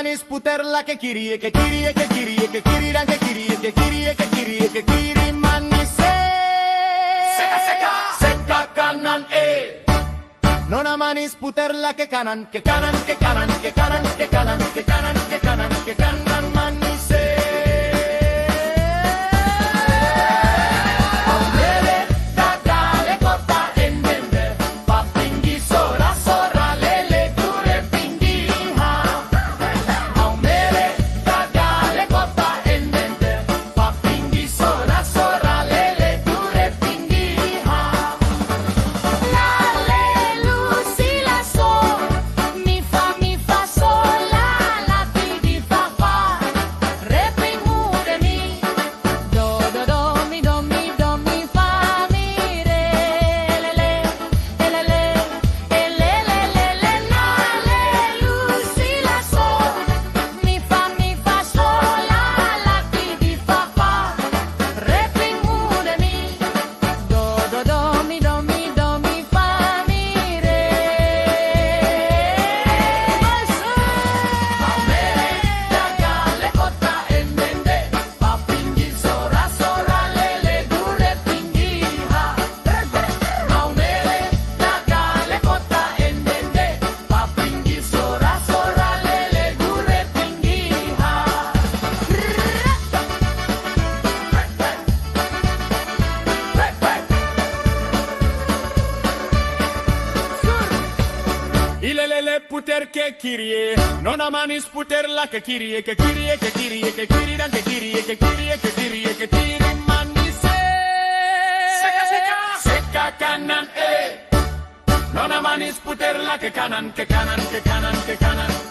manis puterla che kirie, che kirie, che kirie, che kiriran, che kirie, che kirie, che kirie, che kiri manis seka seka seka kanan non a manis puterla che kanan, che kanan, che kanan, che kanan, che kanan, che kanan, che kanan, che kanan manis Ilelele puter che kirie, non a manis puterla che kirie, che kirie, che kirie, che kiriran, che kirie, che kirie, che kirie, che kiri manis seka seka seka kanan non a manis puterla che kanan, che kanan, che kanan, che kanan.